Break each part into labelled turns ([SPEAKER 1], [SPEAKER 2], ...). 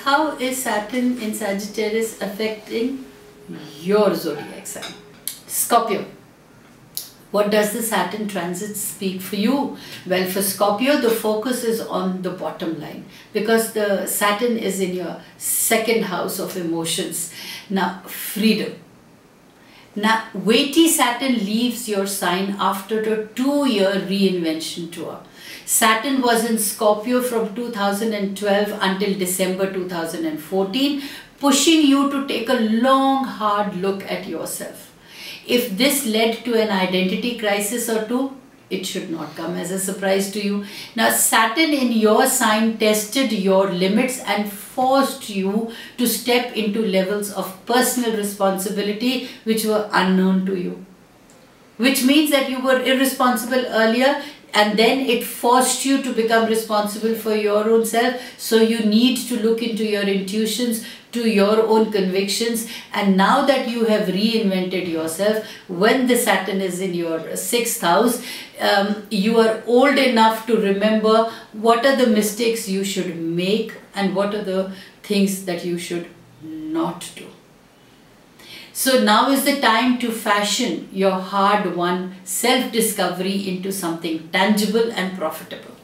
[SPEAKER 1] How is Saturn in Sagittarius affecting your zodiac sign? Scorpio. What does the Saturn transit speak for you? Well, for Scorpio, the focus is on the bottom line because the Saturn is in your second house of emotions. Now, freedom. Now, weighty Saturn leaves your sign after a 2-year reinvention tour. Saturn was in Scorpio from 2012 until December 2014, pushing you to take a long, hard look at yourself. If this led to an identity crisis or two, it should not come as a surprise to you. Now, Saturn in your sign tested your limits and forced you to step into levels of personal responsibility which were unknown to you. Which means that you were irresponsible earlier, and then it forced you to become responsible for your own self. So you need to look into your intuitions, to your own convictions. And now that you have reinvented yourself, when the Saturn is in your 6th house, you are old enough to remember what are the mistakes you should make and what are the things that you should not do. So now is the time to fashion your hard-won self-discovery into something tangible and profitable.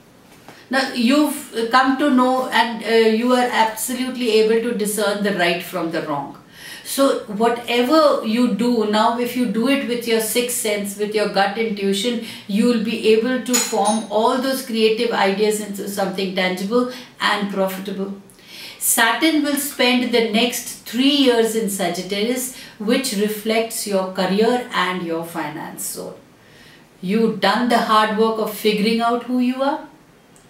[SPEAKER 1] Now you've come to know and you are absolutely able to discern the right from the wrong. So whatever you do now, if you do it with your sixth sense, with your gut intuition, you will be able to form all those creative ideas into something tangible and profitable. Saturn will spend the next 3 years in Sagittarius, which reflects your career and your finance zone. You've done the hard work of figuring out who you are,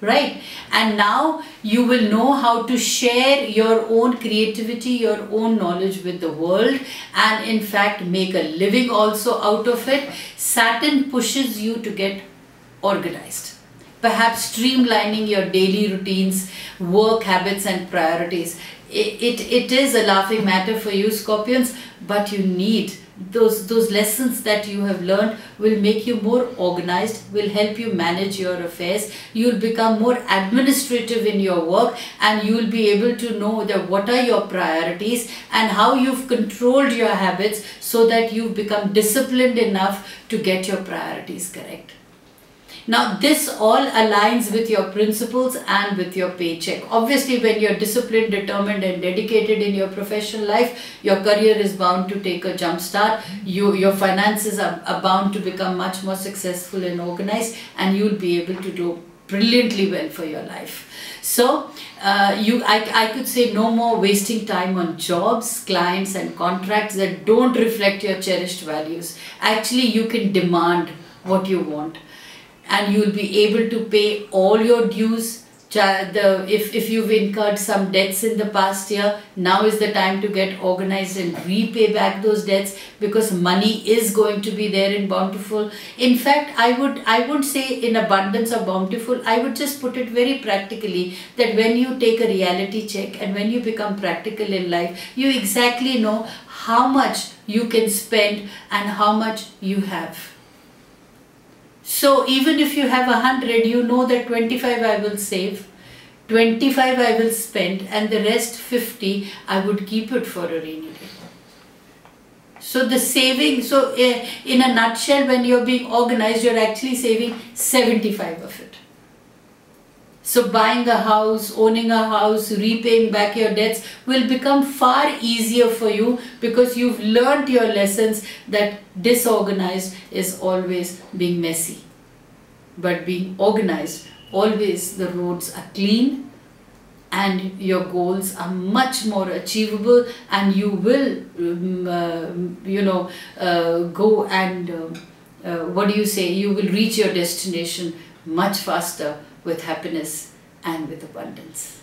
[SPEAKER 1] right? And now you will know how to share your own creativity, your own knowledge with the world, and in fact make a living also out of it. Saturn pushes you to get organized. Perhaps streamlining your daily routines, work habits and priorities. It is a laughing matter for you Scorpions, but you need those lessons that you have learned will make you more organized, will help you manage your affairs. You'll become more administrative in your work, and you'll be able to know that what are your priorities and how you've controlled your habits so that you've become disciplined enough to get your priorities correct. Now this all aligns with your principles and with your paycheck. Obviously when you're disciplined, determined and dedicated in your professional life, your career is bound to take a jump start. Your finances are bound to become much more successful and organized, and you'll be able to do brilliantly well for your life. So I could say no more wasting time on jobs, clients and contracts that don't reflect your cherished values. Actually you can demand what you want, and you will be able to pay all your dues. If you've incurred some debts in the past year, now is the time to get organized and repay back those debts, because money is going to be there in bountiful. In fact, I would say in abundance or bountiful. I would just put it very practically that when you take a reality check and when you become practical in life, you exactly know how much you can spend and how much you have. So even if you have 100, you know that 25 I will save, 25 I will spend, and the rest 50 I would keep it for a rainy day. So the saving, so in a nutshell, when you're being organized, you're actually saving 75 of it. So buying a house, owning a house, repaying back your debts will become far easier for you, because you've learned your lessons that disorganized is always being messy. But being organized, always the roads are clean and your goals are much more achievable, and you will, go and, you will reach your destination much faster with happiness and with abundance.